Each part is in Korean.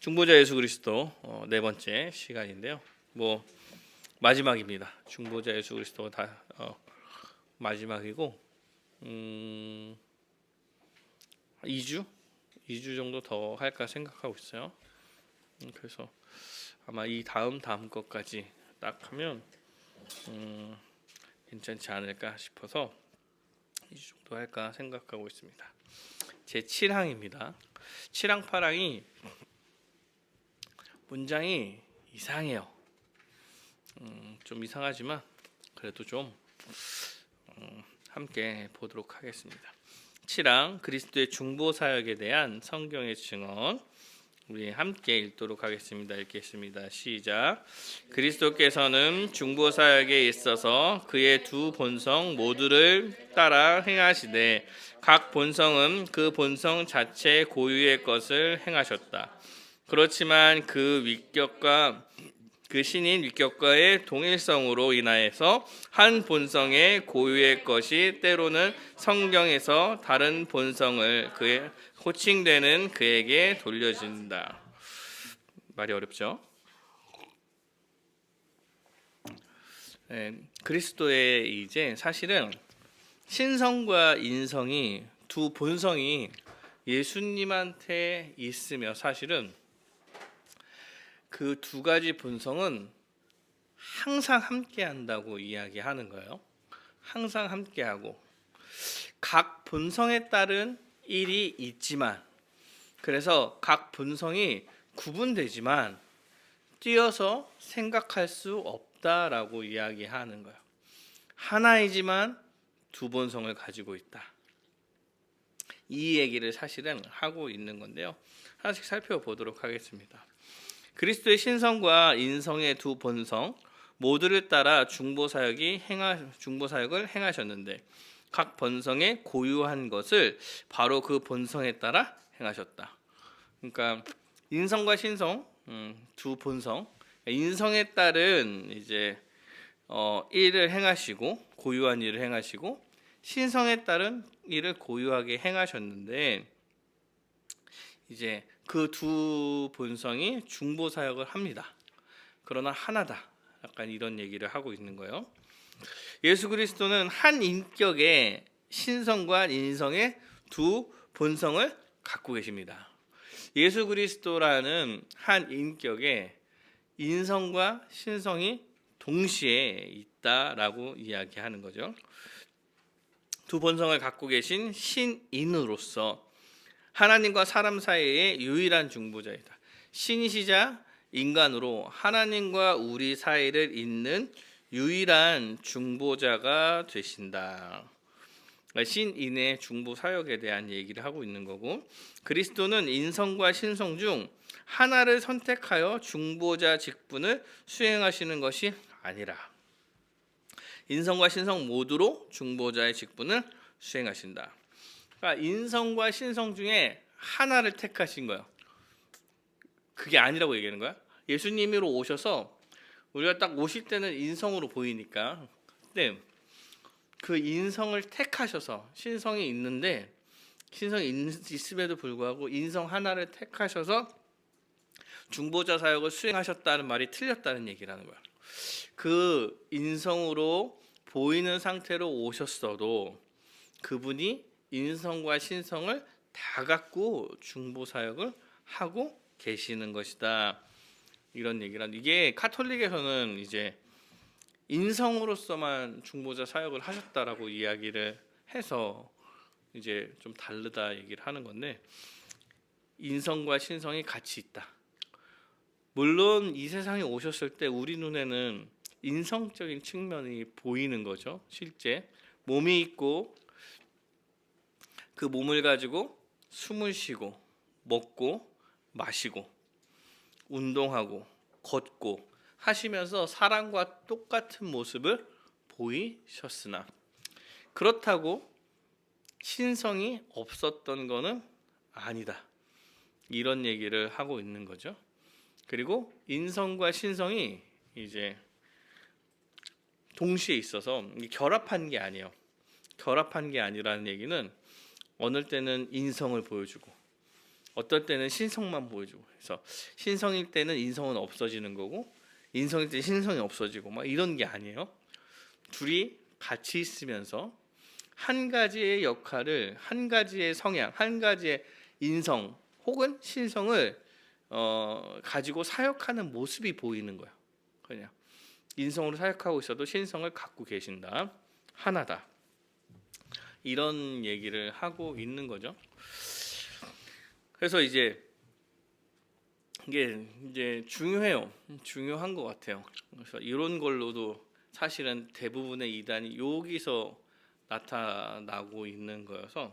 중보자 예수 그리스도 네 번째 시간인데요. 마지막입니다. 중보자 예수 그리스도 다 마지막이고 2주 정도 더 할까 생각하고 있어요. 그래서 아마 이 다음 것까지 딱 하면 괜찮지 않을까 싶어서 2주 정도 할까 생각하고 있습니다. 제 7항입니다. 7항 8항이 문장이 이상해요. 좀 이상하지만 그래도 좀 함께 보도록 하겠습니다. 7항 그리스도의 중보 사역에 대한 성경의 증언 우리 함께 읽도록 하겠습니다. 읽겠습니다. 시작. 그리스도께서는 중보 사역에 있어서 그의 두 본성 모두를 따라 행하시되 각 본성은 그 본성 자체 고유의 것을 행하셨다. 그렇지만 그 신인 위격과의 동일성으로 인하여서 한 본성의 고유의 것이 때로는 성경에서 다른 본성을 그의 호칭되는 그에게 돌려진다. 말이 어렵죠? 그리스도의 이제 사실은 신성과 인성이 두 본성이 예수님한테 있으며 사실은 그 두 가지 본성은 항상 함께 한다고 이야기하는 거예요. 항상 함께 하고 각 본성에 따른 일이 있지만 그래서 각 본성이 구분되지만 띄어서 생각할 수 없다라고 이야기하는 거예요. 하나이지만 두 본성을 가지고 있다. 이 얘기를 사실은 하고 있는 건데요. 하나씩 살펴보도록 하겠습니다. 그리스도의 신성과 인성의 두 본성 모두를 따라 중보 사역을 행하셨는데 각 본성의 고유한 것을 바로 그 본성에 따라 행하셨다. 그러니까 인성과 신성 두 본성 인성에 따른 이제 일을 행하시고 고유한 일을 행하시고 신성에 따른 일을 고유하게 행하셨는데 이제 그 두 본성이 중보 사역을 합니다. 그러나 하나다. 약간 이런 얘기를 하고 있는 거예요. 예수 그리스도는 한 인격의 신성과 인성의 두 본성을 갖고 계십니다. 예수 그리스도라는 한 인격의 인성과 신성이 동시에 있다라고 이야기하는 거죠. 두 본성을 갖고 계신 신인으로서 하나님과 사람 사이의 유일한 중보자이다. 신이시자 인간으로 하나님과 우리 사이를 잇는 유일한 중보자가 되신다. 신인의 중보 사역에 대한 얘기를 하고 있는 거고 그리스도는 인성과 신성 중 하나를 선택하여 중보자 직분을 수행하시는 것이 아니라 인성과 신성 모두로 중보자의 직분을 수행하신다. 그러니까 인성과 신성 중에 하나를 택하신 거예요. 그게 아니라고 얘기하는 거야. 예수님으로 오셔서 우리가 딱 오실 때는 인성으로 보이니까 근데 그 인성을 택하셔서 신성이 있는데 신성이 있음에도 불구하고 인성 하나를 택하셔서 중보자 사역을 수행하셨다는 말이 틀렸다는 얘기를 하는 거야. 그 인성으로 보이는 상태로 오셨어도 그분이 인성과 신성을 다 갖고 중보 사역을 하고 계시는 것이다. 이런 얘기를 하는 이게 카톨릭에서는 이제 인성으로서만 중보자 사역을 하셨다라고 이야기를 해서 이제 좀 다르다 얘기를 하는 건데 인성과 신성이 같이 있다. 물론 이 세상에 오셨을 때 우리 눈에는 인성적인 측면이 보이는 거죠. 실제 몸이 있고 그 몸을 가지고 숨을 쉬고 먹고 마시고 운동하고 걷고 하시면서 사람과 똑같은 모습을 보이셨으나 그렇다고 신성이 없었던 것은 아니다. 이런 얘기를 하고 있는 거죠. 그리고 인성과 신성이 이제 동시에 있어서 결합한 게 아니에요. 결합한 게 아니라는 얘기는 어느 때는 인성을 보여주고 어떨 때는 신성만 보여주고, 그래서 신성일 때는 인성은 없어지는 거고, 인성일 때 신성이 없어지고, 막 이런 게 아니에요. 둘이 같이 있으면서 한 가지의 역할을, 한 가지의 성향, 한 가지의 인성 혹은 신성을 가지고 사역하는 모습이 보이는 거예요. 그냥 인성으로 사역하고 있어도 신성을 갖고 계신다, 하나다, 이런 얘기를 하고 있는 거죠. 그래서 이게 이제 중요해요. 중요한 것 같아요. 그래서 이런 걸로도 사실은 대부분의 이단이 여기서 나타나고 있는 거여서.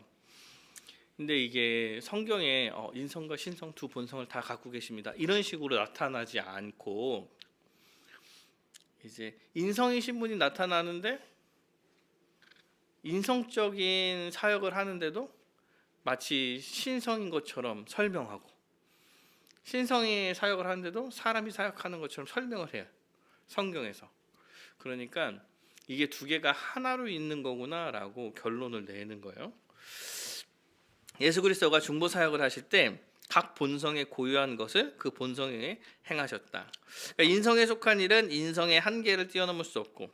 근데 이게 성경에 인성과 신성 두 본성을 다 갖고 계십니다, 이런 식으로 나타나지 않고, 이제 인성이신 분이 나타나는데 인성적인 사역을 하는데도 마치 신성인 것처럼 설명하고, 신성의 사역을 하는데도 사람이 사역하는 것처럼 설명을 해요, 성경에서. 그러니까 이게 두 개가 하나로 있는 거구나라고 결론을 내는 거예요. 예수 그리스도가 중보 사역을 하실 때 각 본성에 고유한 것을 그 본성에 행하셨다. 그러니까 인성에 속한 일은 인성의 한계를 뛰어넘을 수 없고,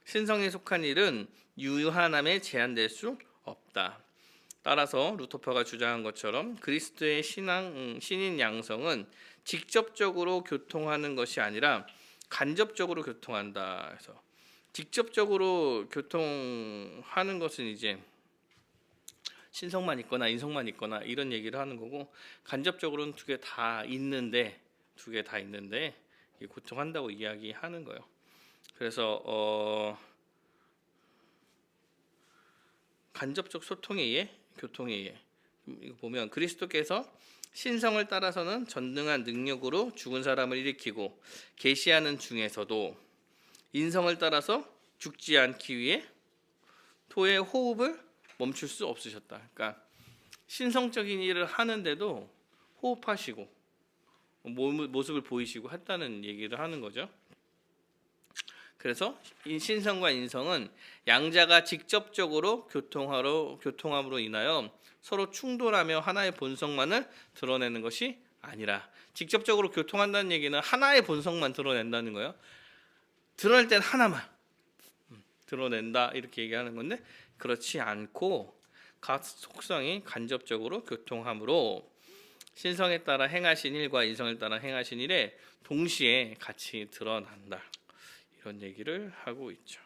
신성에 속한 일은 유한함에 제한될 수 없다. 따라서 루터파가 주장한 것처럼 그리스도의 신인 양성은 직접적으로 교통하는 것이 아니라 간접적으로 교통한다. 그래서 직접적으로 교통하는 것은 이제 신성만 있거나 인성만 있거나 이런 얘기를 하는 거고, 간접적으로는 두 개 다 있는데 교통한다고 이야기하는 거예요. 그래서 간접적 소통에 의해 교통에 의해, 이거 보면 그리스도께서 신성을 따라서는 전능한 능력으로 죽은 사람을 일으키고 계시하는 중에서도 인성을 따라서 죽지 않기 위해 토의 호흡을 멈출 수 없으셨다. 그러니까 신성적인 일을 하는데도 호흡하시고 모습을 보이시고 했다는 얘기를 하는 거죠. 그래서 신성과 인성은 양자가 직접적으로 교통함으로 인하여 서로 충돌하며 하나의 본성만을 드러내는 것이 아니라, 직접적으로 교통한다는 얘기는 하나의 본성만 드러낸다는 거예요. 드러낼 땐 하나만 드러낸다, 이렇게 얘기하는 건데, 그렇지 않고 각 속성이 간접적으로 교통함으로 신성에 따라 행하신 일과 인성에 따라 행하신 일에 동시에 같이 드러난다, 이런 얘기를 하고 있죠.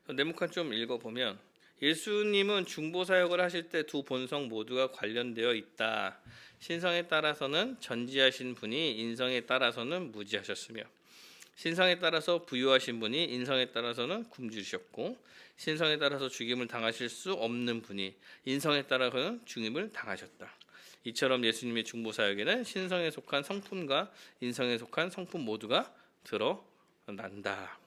네모칸 좀 읽어보면, 예수님은 중보 사역을 하실 때 두 본성 모두가 관련되어 있다. 신성에 따라서는 전지하신 분이 인성에 따라서는 무지하셨으며, 신성에 따라서 부유하신 분이 인성에 따라서는 굶주리셨고, 신성에 따라서 죽임을 당하실 수 없는 분이 인성에 따라서는 죽임을 당하셨다. 이처럼 예수님의 중보 사역에는 신성에 속한 성품과 인성에 속한 성품 모두가 드러난다.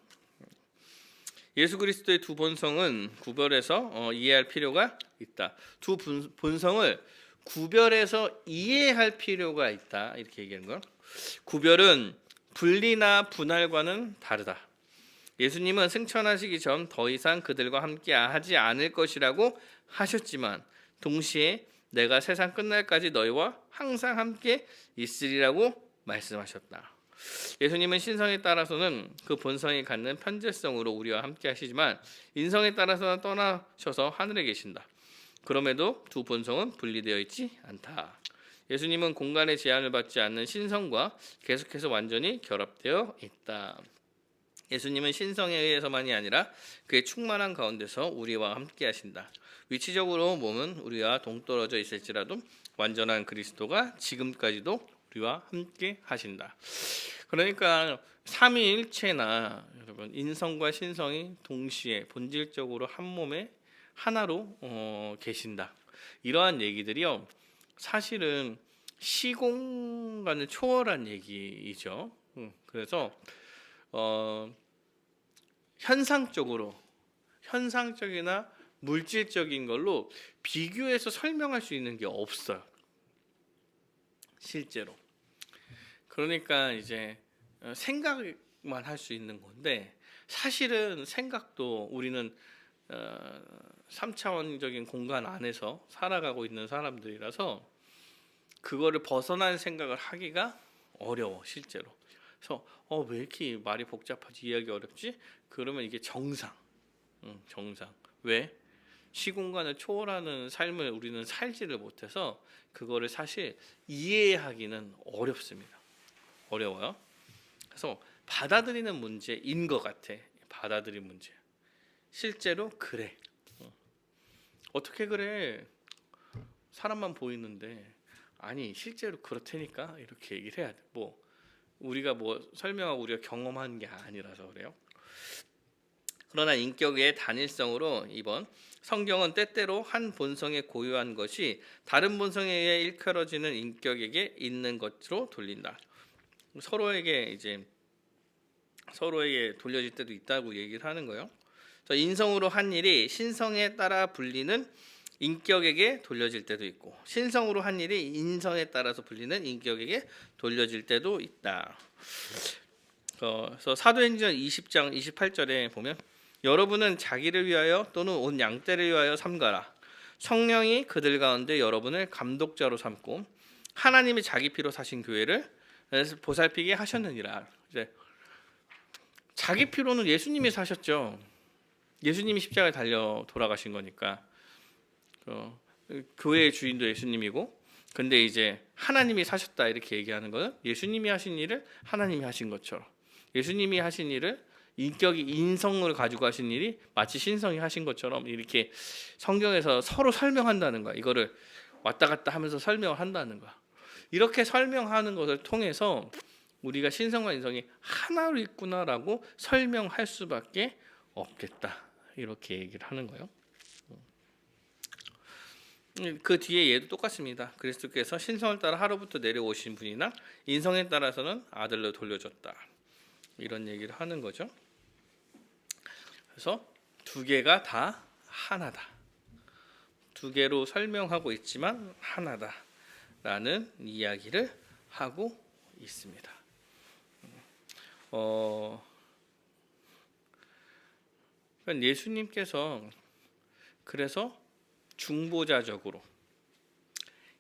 예수 그리스도의 두 본성은 구별해서 이해할 필요가 있다. 두 본성을 구별해서 이해할 필요가 있다, 이렇게 얘기하는 거. 구별은 분리나 분할과는 다르다. 예수님은 승천하시기 전 더 이상 그들과 함께 하지 않을 것이라고 하셨지만, 동시에 내가 세상 끝날까지 너희와 항상 함께 있으리라고 말씀하셨다. 예수님은 신성에 따라서는 그 본성이 갖는 편재성으로 우리와 함께 하시지만, 인성에 따라서는 떠나셔서 하늘에 계신다. 그럼에도 두 본성은 분리되어 있지 않다. 예수님은 공간의 제한을 받지 않는 신성과 계속해서 완전히 결합되어 있다. 예수님은 신성에 의해서만이 아니라 그의 충만한 가운데서 우리와 함께 하신다. 위치적으로 몸은 우리와 동떨어져 있을지라도 완전한 그리스도가 지금까지도 우리와 함께 하신다. 그러니까 삼위일체나 여러분, 인성과 신성이 동시에 본질적으로 한 몸에 하나로 계신다, 이러한 얘기들이요, 사실은 시공간을 초월한 얘기이죠. 그래서 현상적이나 물질적인 걸로 비교해서 설명할 수 있는 게 없어요, 실제로. 그러니까 이제 생각만 할 수 있는 건데, 사실은 생각도 우리는 3차원적인 공간 안에서 살아가고 있는 사람들이라서 그거를 벗어난 생각을 하기가 어려워 실제로. 그래서 왜 이렇게 말이 복잡하지, 이해하기 어렵지? 그러면 이게 정상. 왜? 시공간을 초월하는 삶을 우리는 살지를 못해서 그거를 사실 이해하기는 어렵습니다. 어려워요. 그래서 받아들이는 문제인 것 같아. 받아들이는 문제. 실제로 그래. 어떻게 그래? 사람만 보이는데. 아니 실제로 그렇다니까 이렇게 얘기를 해야 돼. 우리가 설명하고 우리가 경험한 게 아니라서 그래요. 그러나 인격의 단일성으로 이번 성경은 때때로 한 본성에 고유한 것이 다른 본성에 의해 일컬어지는 인격에게 있는 것으로 돌린다. 서로에게 돌려질 때도 있다고 얘기를 하는 거예요. 인성으로 한 일이 신성에 따라 불리는 인격에게 돌려질 때도 있고, 신성으로 한 일이 인성에 따라서 불리는 인격에게 돌려질 때도 있다. 그래서 사도행전 20장 28절에 보면 여러분은 자기를 위하여 또는 온 양떼를 위하여 삼가라. 성령이 그들 가운데 여러분을 감독자로 삼고 하나님이 자기 피로 사신 교회를 보살피게 하셨느니라. 이제 자기 피로는 예수님이 사셨죠. 예수님이 십자가에 달려 돌아가신 거니까. 교회의 주인도 예수님이고, 근데 이제 하나님이 사셨다 이렇게 얘기하는 것은 예수님이 하신 일을 하나님이 하신 것처럼, 예수님이 하신 일을 인격이 인성을 가지고 하신 일이 마치 신성이 하신 것처럼 이렇게 성경에서 서로 설명한다는 거야. 이거를 왔다 갔다 하면서 설명을 한다는 거야. 이렇게 설명하는 것을 통해서 우리가 신성과 인성이 하나로 있구나라고 설명할 수밖에 없겠다. 이렇게 얘기를 하는 거예요. 그 뒤에 얘도 똑같습니다. 그리스도께서 신성을 따라 하루부터 내려오신 분이나 인성에 따라서는 아들로 돌려줬다. 이런 얘기를 하는 거죠. 그래서 두 개가 다 하나다. 두 개로 설명하고 있지만 하나다라는 이야기를 하고 있습니다. 예수님께서 그래서 중보자적으로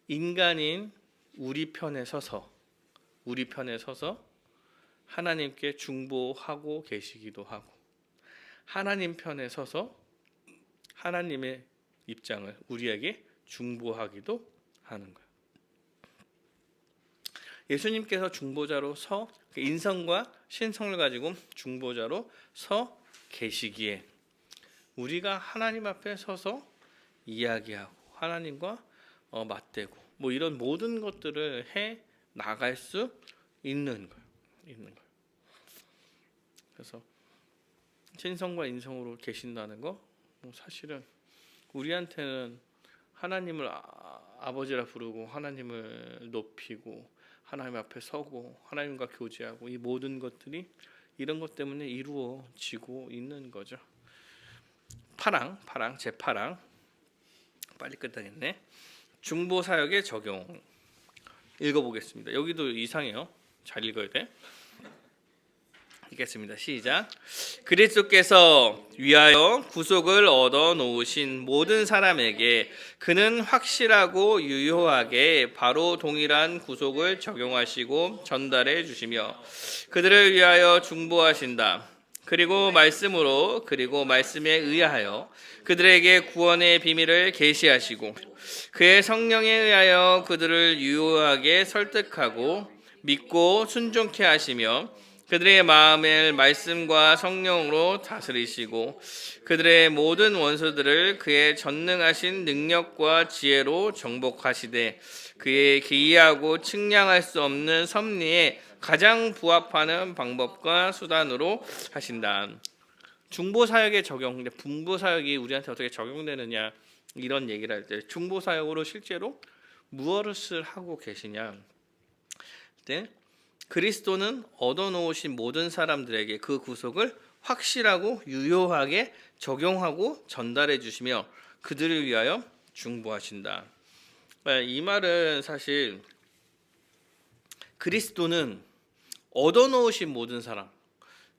인간인 우리 편에 서서 하나님께 중보하고 계시기도 하고, 하나님 편에 서서 하나님의 입장을 우리에게 중보하기도 하는 거예요. 예수님께서 중보자로 인성과 신성을 가지고 중보자로 서 계시기에 우리가 하나님 앞에 서서 이야기하고 하나님과 맞대고 이런 모든 것들을 해 나갈 수 있는 거예요. 그래서 신성과 인성으로 계신다는 거 사실은 우리한테는 하나님을 아버지라 부르고 하나님을 높이고 하나님 앞에 서고 하나님과 교제하고 이 모든 것들이 이런 것 때문에 이루어지고 있는 거죠. 파랑 제8항 빨리 끝나겠네. 중보 사역의 적용 읽어보겠습니다. 여기도 이상해요. 잘 읽어야 돼. 읽겠습니다. 시작. 그리스도께서 위하여 구속을 얻어 놓으신 모든 사람에게 그는 확실하고 유효하게 바로 동일한 구속을 적용하시고 전달해 주시며 그들을 위하여 중보하신다. 그리고 말씀으로 그리고 말씀에 의하여 그들에게 구원의 비밀을 계시하시고 그의 성령에 의하여 그들을 유효하게 설득하고 믿고 순종케 하시며 그들의 마음을 말씀과 성령으로 다스리시고 그들의 모든 원수들을 그의 전능하신 능력과 지혜로 정복하시되 그의 기이하고 측량할 수 없는 섭리에 가장 부합하는 방법과 수단으로 하신다. 중보 사역의 적용, 근데 분보 사역이 우리한테 어떻게 적용되느냐 이런 얘기를 할 때 중보 사역으로 실제로 무엇을 하고 계시냐? 네? 그리스도는 얻어놓으신 모든 사람들에게 그 구속을 확실하고 유효하게 적용하고 전달해 주시며 그들을 위하여 중보하신다. 이 말은 사실 그리스도는 얻어놓으신 모든 사람,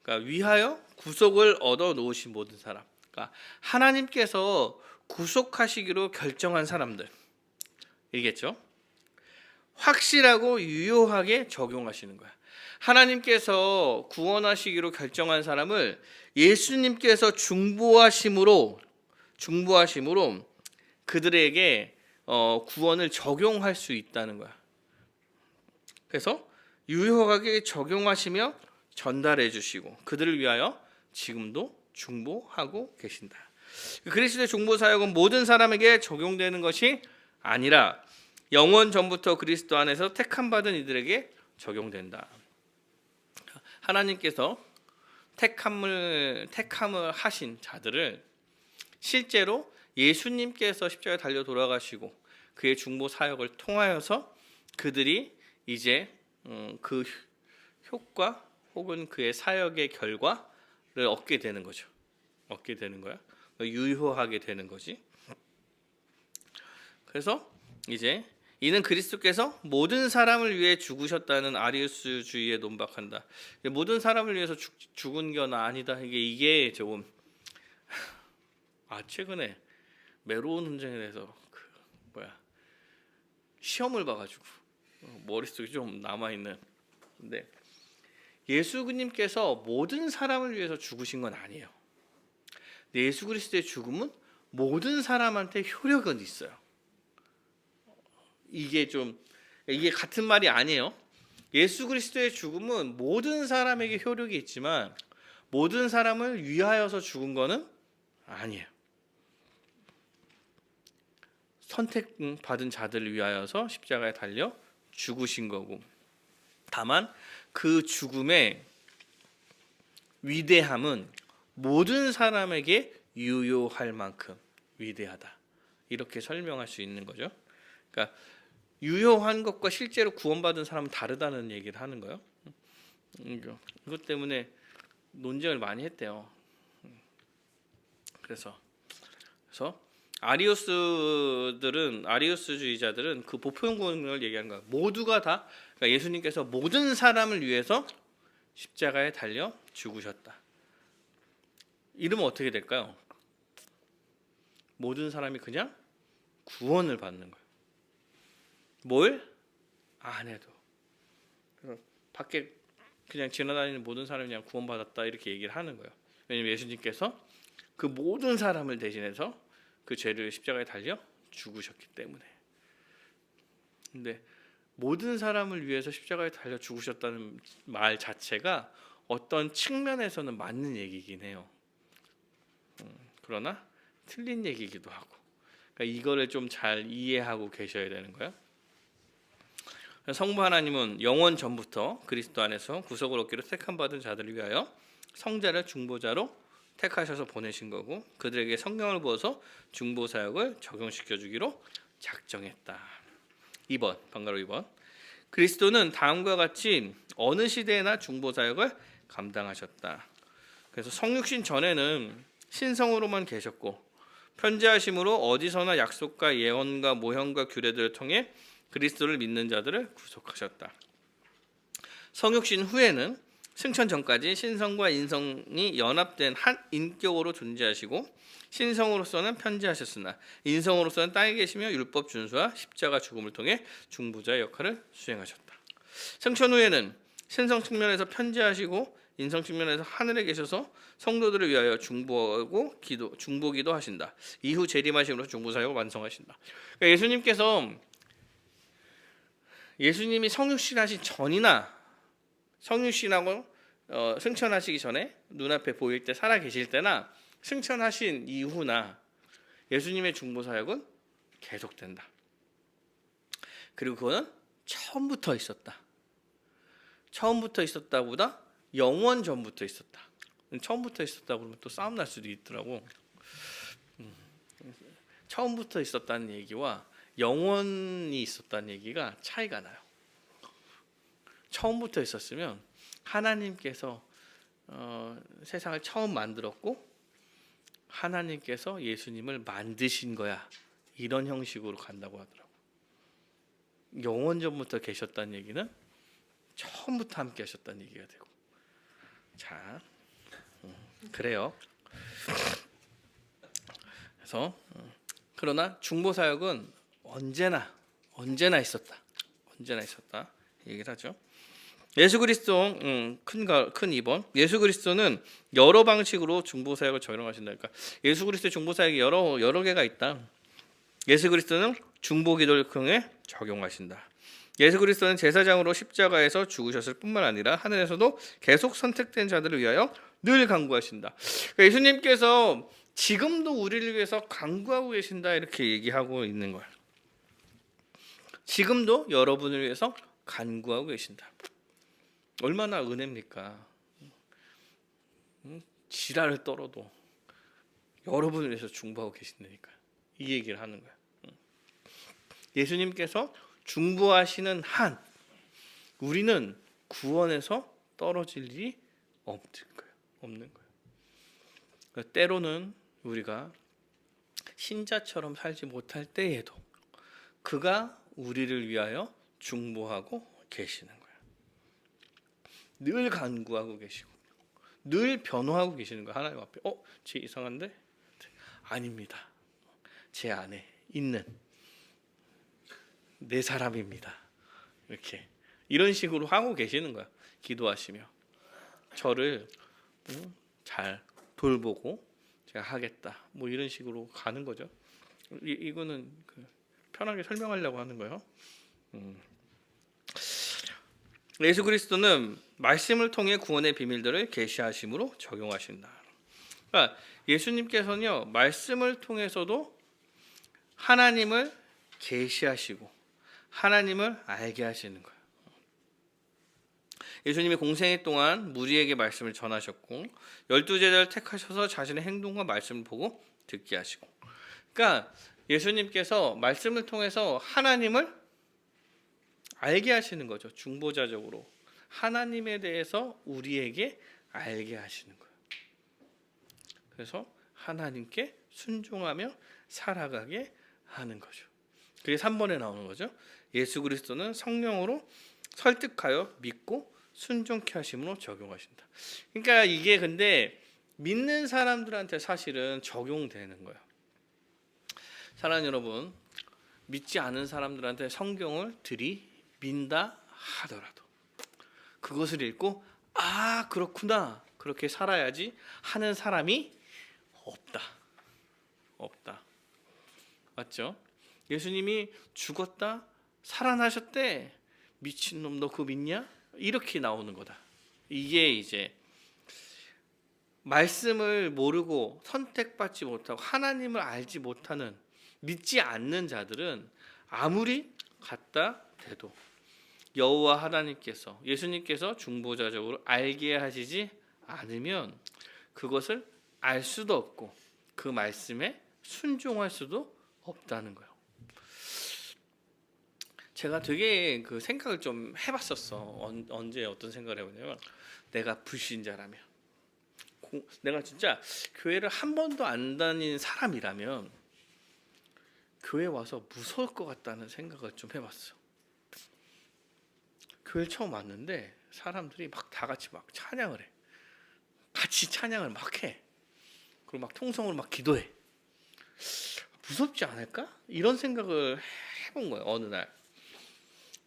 그러니까 위하여 구속을 얻어놓으신 모든 사람, 그러니까 하나님께서 구속하시기로 결정한 사람들, 이겠죠? 확실하고 유효하게 적용하시는 거야. 하나님께서 구원하시기로 결정한 사람을 예수님께서 중보하심으로 그들에게 구원을 적용할 수 있다는 거야. 그래서 유효하게 적용하시며 전달해 주시고 그들을 위하여 지금도 중보하고 계신다. 그리스도의 중보 사역은 모든 사람에게 적용되는 것이 아니라 영원 전부터 그리스도 안에서 택함 받은 이들에게 적용된다. 하나님께서 택함을 하신 자들을 실제로 예수님께서 십자가에 달려 돌아가시고 그의 중보 사역을 통하여서 그들이 이제 그 효과 혹은 그의 사역의 결과를 얻게 되는 거죠. 얻게 되는 거야. 유효하게 되는 거지. 그래서 이제 이는 그리스도께서 모든 사람을 위해 죽으셨다는 아리우스주의에 논박한다. 모든 사람을 위해서 죽은 건 아니다. 이게 조금 최근에 메로운 hun쟁에 대해서 시험을 봐가지고 머릿속에 좀 남아 있는. 근데 예수님께서 모든 사람을 위해서 죽으신 건 아니에요. 예수 그리스도의 죽음은 모든 사람한테 효력은 있어요. 이게 같은 말이 아니에요. 예수 그리스도의 죽음은 모든 사람에게 효력이 있지만 모든 사람을 위하여서 죽은 거는 아니에요. 선택받은 자들을 위하여서 십자가에 달려 죽으신 거고, 다만 그 죽음의 위대함은 모든 사람에게 유효할 만큼 위대하다. 이렇게 설명할 수 있는 거죠. 그러니까 유효한 것과 실제로 구원받은 사람은 다르다는 얘기를 하는 거예요. 이것 때문에 논쟁을 많이 했대요. 그래서 아리우스주의자들은 그 보편구원을 얘기하는 거야. 모두가 다, 그러니까 예수님께서 모든 사람을 위해서 십자가에 달려 죽으셨다. 이러면 어떻게 될까요? 모든 사람이 그냥 구원을 받는 거예요. 뭘? 안 해도. 밖에 그냥 지나다니는 모든 사람이 그냥 구원받았다 이렇게 얘기를 하는 거예요. 왜냐하면 예수님께서 그 모든 사람을 대신해서 그 죄를 십자가에 달려 죽으셨기 때문에. 근데 모든 사람을 위해서 십자가에 달려 죽으셨다는 말 자체가 어떤 측면에서는 맞는 얘기긴 해요. 그러나 틀린 얘기이기도 하고. 그러니까 이거를 좀 잘 이해하고 계셔야 되는 거예요. 성부 하나님은 영원 전부터 그리스도 안에서 구속을 얻기로 택함 받은 자들을 위하여 성자를 중보자로 택하셔서 보내신 거고, 그들에게 성령을 부어서 중보 사역을 적용시켜 주기로 작정했다. 2번, 방가로 2번. 그리스도는 다음과 같이 어느 시대에나 중보 사역을 감당하셨다. 그래서 성육신 전에는 신성으로만 계셨고 편지하심으로 어디서나 약속과 예언과 모형과 규례들을 통해 그리스도를 믿는 자들을 구속하셨다. 성육신 후에는 승천 전까지 신성과 인성이 연합된 한 인격으로 존재하시고 신성으로서는 편지하셨으나 인성으로서는 땅에 계시며 율법 준수와 십자가 죽음을 통해 중보자의 역할을 수행하셨다. 승천 후에는 신성 측면에서 편지하시고 인성 측면에서 하늘에 계셔서 성도들을 위하여 중보기도 하신다. 이후 재림하심으로 중보 사역을 완성하신다. 그러니까 예수님이 성육신 하신 전이나 성육신하고 승천하시기 전에 눈앞에 보일 때 살아 계실 때나 승천하신 이후나 예수님의 중보 사역은 계속된다. 그리고 그거는 처음부터 있었다. 처음부터 있었다보다 영원 전부터 있었다. 처음부터 있었다 그러면 또 싸움 날 수도 있더라고. 처음부터 있었다는 얘기와 영원히 있었다는 얘기가 차이가 나요. 처음부터 있었으면 하나님께서 세상을 처음 만들었고 하나님께서 예수님을 만드신 거야. 이런 형식으로 간다고 하더라고. 영원 전부터 계셨다는 얘기는 처음부터 함께 하셨다는 얘기가 되고. 자, 그래요. 그래서 그러나 중보 사역은 언제나 있었다. 얘기를 하죠. 예수 그리스도 큰 2번. 예수 그리스도는 여러 방식으로 중보 사역을 적용하신다. 그러니까 예수 그리스도의 중보 사역이 여러 개가 있다. 예수 그리스도는 중보 기도를 통해 적용하신다. 예수 그리스도는 제사장으로 십자가에서 죽으셨을 뿐만 아니라 하늘에서도 계속 선택된 자들을 위하여 늘 간구하신다. 그러니까 예수님께서 지금도 우리를 위해서 간구하고 계신다 이렇게 얘기하고 있는 거야. 지금도 여러분을 위해서 간구하고 계신다. 얼마나 은혜입니까? 지랄을 떨어도 여러분을 위해서 중보하고 계신다니까. 이 얘기를 하는 거야. 예수님께서 중보하시는 한 우리는 구원에서 떨어질 일이 없는 거예요. 때로는 우리가 신자처럼 살지 못할 때에도 그가 우리를 위하여 중보하고 계시는 거예요. 늘 간구하고 계시고 늘 변호하고 계시는 거예요. 하나님 앞에 쟤 이상한데? 아닙니다. 제 안에 있는 내 사람입니다. 이렇게 이런 식으로 하고 계시는 거야. 기도하시며 저를 잘 돌보고 제가 하겠다. 뭐 이런 식으로 가는 거죠. 이거는 편하게 설명하려고 하는 거예요. 예수 그리스도는 말씀을 통해 구원의 비밀들을 계시하심으로 적용하신다. 그러니까 예수님께서는요 말씀을 통해서도 하나님을 계시하시고 하나님을 알게 하시는 거예요. 예수님이 공생애 동안 무리에게 말씀을 전하셨고 12제자를 택하셔서 자신의 행동과 말씀을 보고 듣게 하시고, 그러니까 예수님께서 말씀을 통해서 하나님을 알게 하시는 거죠. 중보자적으로 하나님에 대해서 우리에게 알게 하시는 거예요. 그래서 하나님께 순종하며 살아가게 하는 거죠. 그게 3번에 나오는 거죠. 예수 그리스도는 성령으로 설득하여 믿고 순종케 하심으로 적용하신다. 그러니까 이게 근데 믿는 사람들한테 사실은 적용되는 거예요. 사랑하는 여러분, 믿지 않은 사람들한테 성경을 들이민다 하더라도 그것을 읽고 그렇구나 그렇게 살아야지 하는 사람이 없다. 맞죠? 예수님이 죽었다 살아나셨대. 미친놈 너 그거 믿냐? 이렇게 나오는 거다. 이게 이제 말씀을 모르고 선택받지 못하고 하나님을 알지 못하는 믿지 않는 자들은 아무리 갖다 대도 여호와 하나님께서 예수님께서 중보자적으로 알게 하시지 않으면 그것을 알 수도 없고 그 말씀에 순종할 수도 없다는 거예요. 제가 되게 그 생각을 좀 해봤었어. 언제 어떤 생각을 해보냐면 내가 불신자라면 내가 진짜 교회를 한 번도 안 다닌 사람이라면 교회 와서 무서울 것 같다는 생각을 좀 해봤어. 교회 처음 왔는데 사람들이 막 다 같이 막 찬양을 해. 같이 찬양을 막 해. 그리고 막 통성으로 막 기도해. 무섭지 않을까? 이런 생각을 해본 거예요. 어느 날.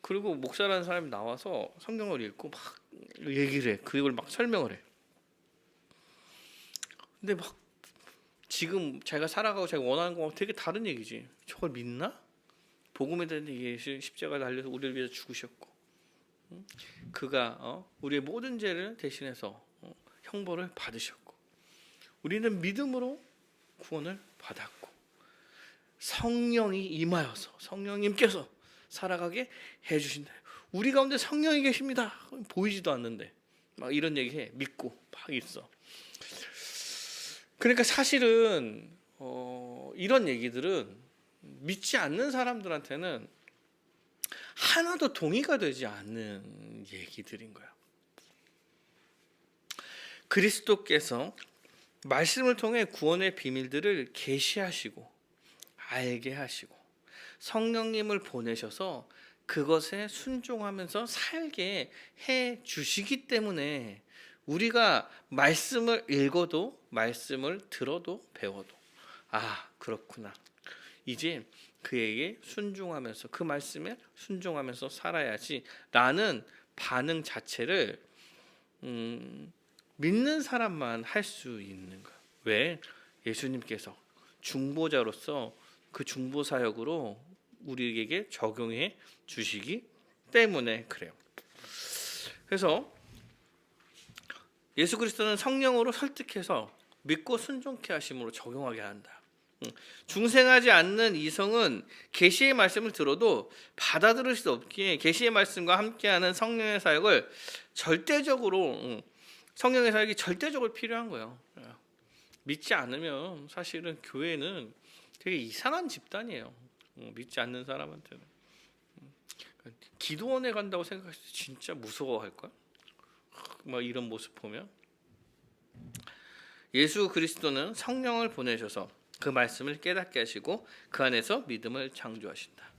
그리고 목사라는 사람이 나와서 성경을 읽고 막 얘기를 해. 그걸 막 설명을 해. 근데 막 지금 자기가 살아가고 자기가 원하는 거랑 되게 다른 얘기지. 저걸 믿나? 복음에 대한 예수 십자가에 달려서 우리를 위해서 죽으셨고 그가 우리의 모든 죄를 대신해서 형벌을 받으셨고 우리는 믿음으로 구원을 받았고 성령이 임하여서 성령님께서 살아가게 해주신다. 우리 가운데 성령이 계십니다. 보이지도 않는데 막 이런 얘기해. 믿고 막 있어. 그러니까 사실은 이런 얘기들은 믿지 않는 사람들한테는 하나도 동의가 되지 않는 얘기들인 거야. 그리스도께서 말씀을 통해 구원의 비밀들을 계시하시고 알게 하시고 성령님을 보내셔서 그것에 순종하면서 살게 해 주시기 때문에 우리가 말씀을 읽어도 말씀을 들어도 배워도 그렇구나. 이제 그에게 순종하면서 그 말씀에 순종하면서 살아야지 라는 반응 자체를 믿는 사람만 할 수 있는 거야. 왜? 예수님께서 중보자로서 그 중보 사역으로 우리에게 적용해 주시기 때문에 그래요. 그래서 예수 그리스도는 성령으로 설득해서 믿고 순종케 하심으로 적용하게 한다. 중생하지 않는 이성은 계시의 말씀을 들어도 받아들일 수 없기에 계시의 말씀과 함께하는 성령의 사역을 절대적으로 성령의 사역이 절대적으로 필요한 거예요. 믿지 않으면 사실은 교회는 되게 이상한 집단이에요. 믿지 않는 사람한테는 기도원에 간다고 생각했을 때 진짜 무서워할 거야. 막 이런 모습 보면 예수 그리스도는 성령을 보내셔서 그 말씀을 깨닫게 하시고 그 안에서 믿음을 창조하신다.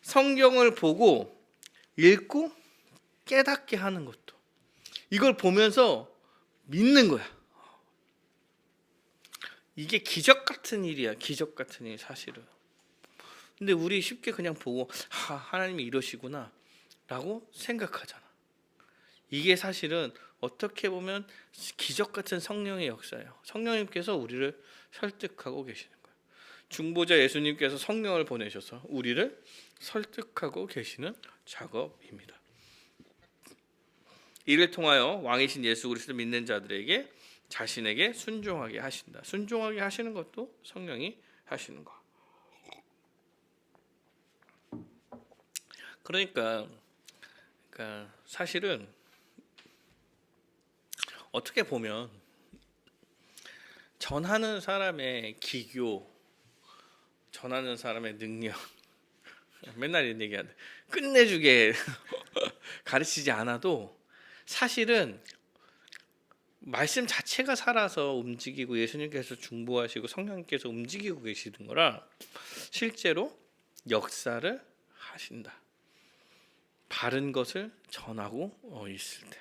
성경을 보고 읽고 깨닫게 하는 것도 이걸 보면서 믿는 거야. 이게 기적 같은 일이야. 기적 같은 일 사실은. 근데 우리 쉽게 그냥 보고 하나님이 이러시구나 라고 생각하잖아. 이게 사실은 어떻게 보면 기적 같은 성령의 역사예요. 성령님께서 우리를 설득하고 계시는 거예요. 중보자 예수님께서 성령을 보내셔서 우리를 설득하고 계시는 작업입니다. 이를 통하여 왕이신 예수 그리스도를 믿는 자들에게 자신에게 순종하게 하신다. 순종하게 하시는 것도 성령이 하시는 거. 그러니까 사실은 어떻게 보면 전하는 사람의 기교, 전하는 사람의 능력, 맨날 이런 얘기하는데 끝내주게 가르치지 않아도 사실은 말씀 자체가 살아서 움직이고 예수님께서 중보하시고 성령님께서 움직이고 계시는 거라 실제로 역사를 하신다. 바른 것을 전하고 있을 때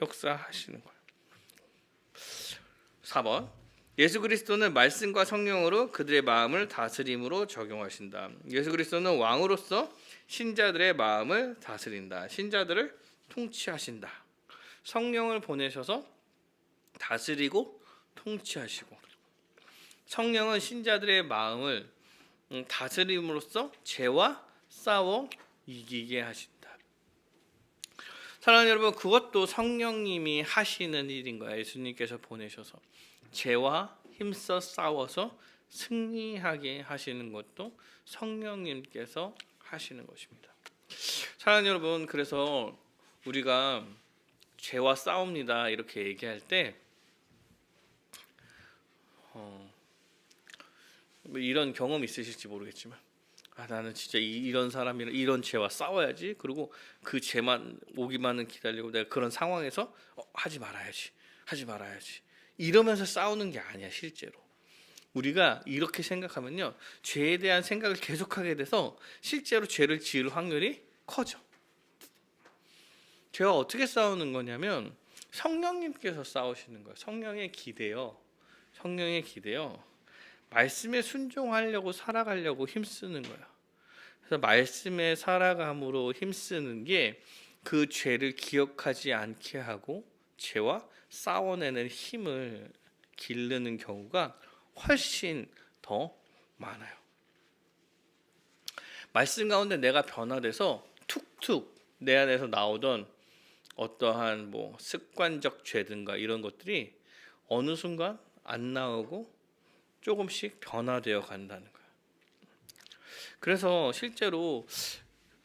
역사하시는 거예요. 4번 예수 그리스도는 말씀과 성령으로 그들의 마음을 다스림으로 적용하신다. 예수 그리스도는 왕으로서 신자들의 마음을 다스린다. 신자들을 통치하신다. 성령을 보내셔서 다스리고 통치하시고 성령은 신자들의 마음을 다스림으로써 죄와 싸워 이기게 하신다. 사랑하는 여러분, 그것도 성령님이 하시는 일인 거예요. 예수님께서 보내셔서 죄와 힘써 싸워서 승리하게 하시는 것도 성령님께서 하시는 것입니다. 사랑하는 여러분, 그래서 우리가 죄와 싸웁니다 이렇게 얘기할 때 뭐 이런 경험 있으실지 모르겠지만 나는 진짜 이런 사람이랑 이런 죄와 싸워야지. 그리고 그 죄만 오기만은 기다리고 내가 그런 상황에서 하지 말아야지 이러면서 싸우는 게 아니야. 실제로 우리가 이렇게 생각하면요, 죄에 대한 생각을 계속하게 돼서 실제로 죄를 지을 확률이 커져. 죄와 어떻게 싸우는 거냐면 성령님께서 싸우시는 거예요. 성령에 기대어 말씀에 순종하려고 살아가려고 힘쓰는 거예요. 그래서 말씀에 살아감으로 힘쓰는 게 그 죄를 기억하지 않게 하고 죄와 싸워내는 힘을 기르는 경우가 훨씬 더 많아요. 말씀 가운데 내가 변화돼서 툭툭 내 안에서 나오던 어떠한 뭐 습관적 죄든가 이런 것들이 어느 순간 안 나오고 조금씩 변화되어 간다는 거예요. 그래서 실제로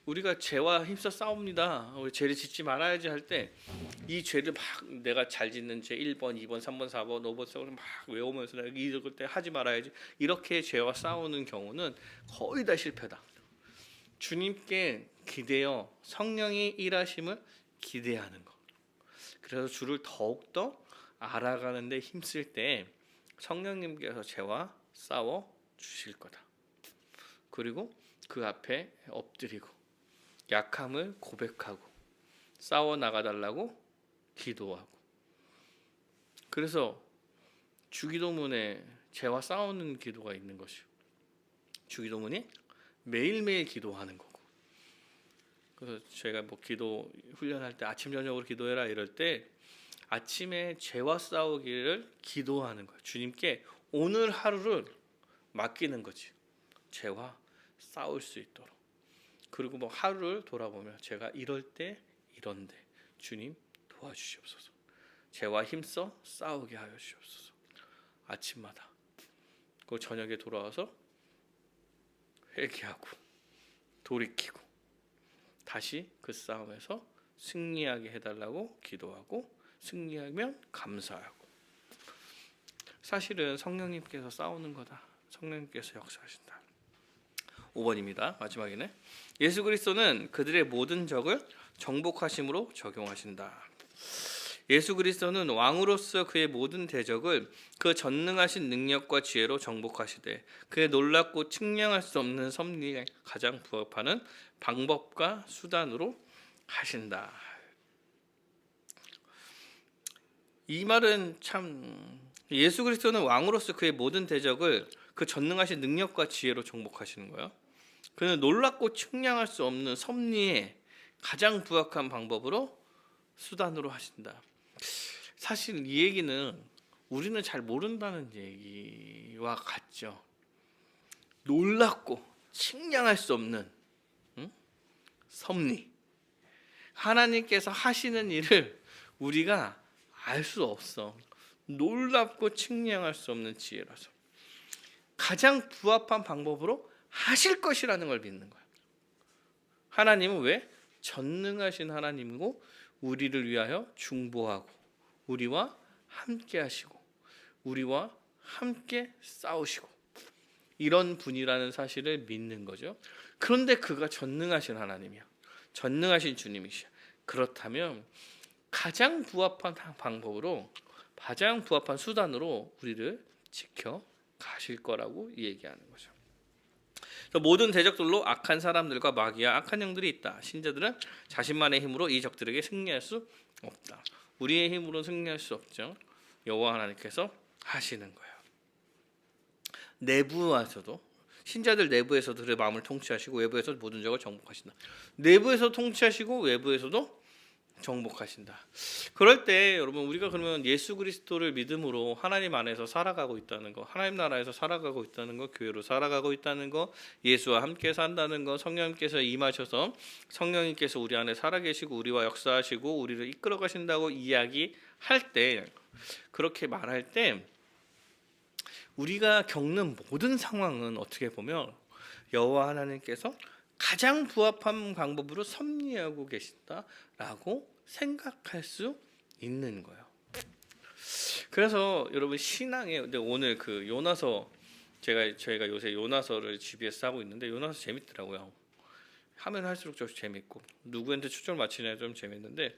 우리가 죄와 힘써 싸웁니다. 우리 죄를 짓지 말아야지 할 때 이 죄를 막 내가 잘 짓는 죄 1번, 2번, 3번, 4번, 5번, 6번 막 외우면서 내가 이럴 때 하지 말아야지. 이렇게 죄와 싸우는 경우는 거의 다 실패다. 주님께 기대어 성령의 일하심을 기대하는 것. 그래서 주를 더욱더 알아가는 데 힘쓸 때 성령님께서 죄와 싸워 주실 거다. 그리고 그 앞에 엎드리고 약함을 고백하고 싸워 나가달라고 기도하고. 그래서 주기도문에 죄와 싸우는 기도가 있는 것이요. 주기도문이 매일매일 기도하는 거고. 그래서 제가 뭐 기도 훈련할 때 아침 저녁으로 기도해라 이럴 때 아침에 죄와 싸우기를 기도하는 거예요. 주님께 오늘 하루를 맡기는 거지. 죄와 싸울 수 있도록. 그리고 뭐 하루를 돌아보며 제가 이럴 때 이런데 주님 도와주시옵소서. 죄와 힘써 싸우게 하여 주시옵소서. 아침마다 그 저녁에 돌아와서 회개하고 돌이키고 다시 그 싸움에서 승리하게 해달라고 기도하고 승리하면 감사하고. 사실은 성령님께서 싸우는 거다. 성령님께서 역사하신다. 5번입니다. 마지막에는 예수 그리스도는 그들의 모든 적을 정복하심으로 적용하신다. 예수 그리스도는 왕으로서 그의 모든 대적을 그 전능하신 능력과 지혜로 정복하시되 그의 놀랍고 측량할 수 없는 섭리에 가장 부합하는 방법과 수단으로 하신다. 이 말은 참, 예수 그리스도는 왕으로서 그의 모든 대적을 그 전능하신 능력과 지혜로 정복하시는 거예요. 그는 놀랍고 측량할 수 없는 섭리에 가장 부합한 방법으로 수단으로 하신다. 사실 이 얘기는 우리는 잘 모른다는 얘기와 같죠. 놀랍고 측량할 수 없는 섭리. 하나님께서 하시는 일을 우리가 알 수 없어. 놀랍고 측량할 수 없는 지혜라서 가장 부합한 방법으로 하실 것이라는 걸 믿는 거야. 하나님은 왜? 전능하신 하나님이고 우리를 위하여 중보하고 우리와 함께 하시고 우리와 함께 싸우시고 이런 분이라는 사실을 믿는 거죠. 그런데 그가 전능하신 하나님이야. 전능하신 주님이시야. 그렇다면 가장 부합한 방법으로 가장 부합한 수단으로 우리를 지켜 가실 거라고 얘기하는 거죠. 모든 대적들로 악한 사람들과 마귀와 악한 영들이 있다. 신자들은 자신만의 힘으로 이 적들에게 승리할 수 없다. 우리의 힘으로 승리할 수 없죠. 여호와 하나님께서 하시는 거예요. 내부에서도 신자들 내부에서도 그의 마음을 통치하시고 외부에서 모든 적을 정복하신다. 내부에서 통치하시고 외부에서도 정복하신다. 그럴 때 여러분 우리가 그러면 예수 그리스도를 믿음으로 하나님 안에서 살아가고 있다는 거, 하나님 나라에서 살아가고 있다는 거, 교회로 살아가고 있다는 거, 예수와 함께 산다는 거, 성령님께서 임하셔서 성령님께서 우리 안에 살아계시고 우리와 역사하시고 우리를 이끌어 가신다고 이야기할 때, 그렇게 말할 때 우리가 겪는 모든 상황은 어떻게 보면 여호와 하나님께서 가장 부합한 방법으로 섭리하고 계신다라고 생각할 수 있는 거예요. 그래서 여러분 신앙에 오늘 그 요나서 저희가 요새 요나서를 GBS 하고 있는데 요나서 재밌더라고요. 하면 할수록 좀 재밌고 누구한테 초점을 맞추냐 좀 재밌는데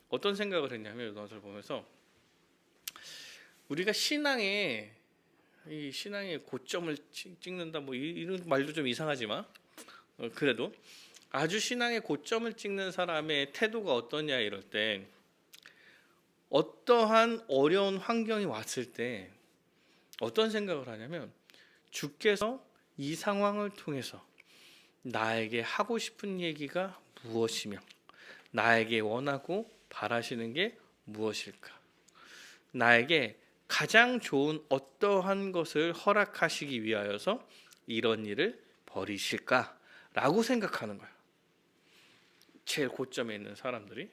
어떤 생각을 했냐면 요나서를 보면서 우리가 신앙의 고점을 찍는다 뭐 이런 말도 좀 이상하지만 그래도 아주 신앙의 고점을 찍는 사람의 태도가 어떠냐 이럴 때 어떠한 어려운 환경이 왔을 때 어떤 생각을 하냐면 주께서 이 상황을 통해서 나에게 하고 싶은 얘기가 무엇이며 나에게 원하고 바라시는 게 무엇일까? 나에게 가장 좋은 어떠한 것을 허락하시기 위하여서 이런 일을 벌이실까? 라고 생각하는 거야. 제일 고점에 있는 사람들이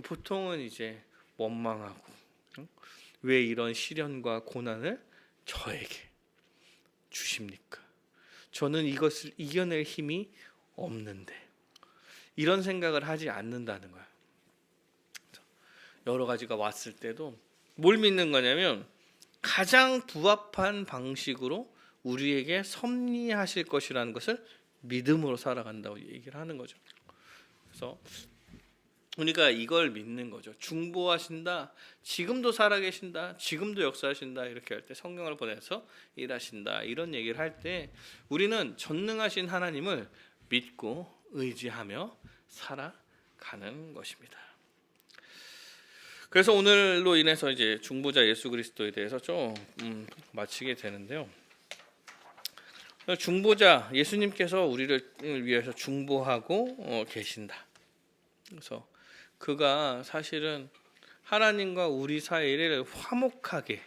보통은 이제 원망하고 왜 이런 시련과 고난을 저에게 주십니까? 저는 이것을 이겨낼 힘이 없는데 이런 생각을 하지 않는다는 거야. 여러 가지가 왔을 때도 뭘 믿는 거냐면 가장 부합한 방식으로 우리에게 섭리하실 것이라는 것을 믿음으로 살아간다고 얘기를 하는 거죠. 그래서 우리가 이걸 믿는 거죠. 중보하신다. 지금도 살아계신다. 지금도 역사하신다. 이렇게 할 때 성령을 보내서 일하신다. 이런 얘기를 할 때 우리는 전능하신 하나님을 믿고 의지하며 살아가는 것입니다. 그래서 오늘로 인해서 이제 중보자 예수 그리스도에 대해서 좀 마치게 되는데요. 중보자 예수님께서 우리를 위해서 중보하고 계신다. 그래서 그가 사실은 하나님과 우리 사이를 화목하게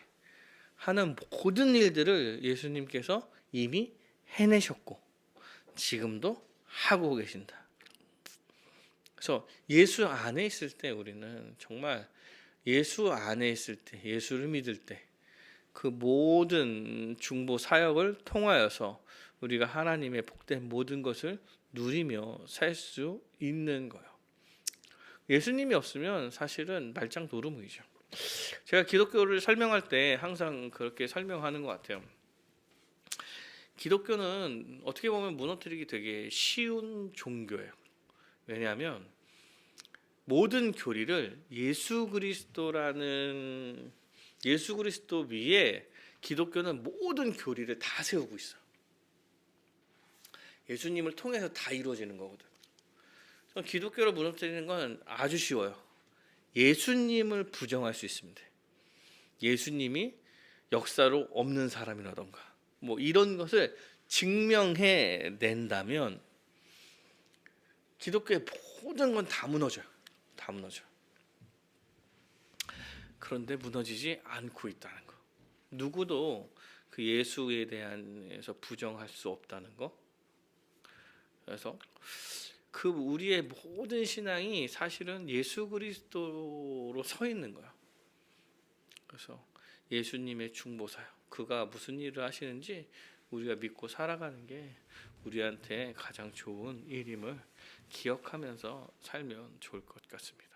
하는 모든 일들을 예수님께서 이미 해내셨고 지금도 하고 계신다. 그래서 예수 안에 있을 때 우리는 정말 예수 안에 있을 때, 예수를 믿을 때 그 모든 중보 사역을 통하여서 우리가 하나님의 복된 모든 것을 누리며 살 수 있는 거예요. 예수님이 없으면 사실은 말짱 도루묵이죠. 제가 기독교를 설명할 때 항상 그렇게 설명하는 것 같아요. 기독교는 어떻게 보면 무너뜨리기 되게 쉬운 종교예요. 왜냐하면 모든 교리를 예수 그리스도 위에 기독교는 모든 교리를 다 세우고 있어요. 예수님을 통해서 다 이루어지는 거거든. 기독교를 무너뜨리는 건 아주 쉬워요. 예수님을 부정할 수 있습니다. 예수님이 역사로 없는 사람이라던가 뭐 이런 것을 증명해 낸다면 기독교의 모든 건 다 무너져요. 다 무너져요. 그런데 무너지지 않고 있다는 거. 누구도 그 예수에 대해서 부정할 수 없다는 거. 그래서 그 우리의 모든 신앙이 사실은 예수 그리스도로 서 있는 거야. 그래서 예수님의 중보사역, 그가 무슨 일을 하시는지 우리가 믿고 살아가는 게 우리한테 가장 좋은 일임을 기억하면서 살면 좋을 것 같습니다.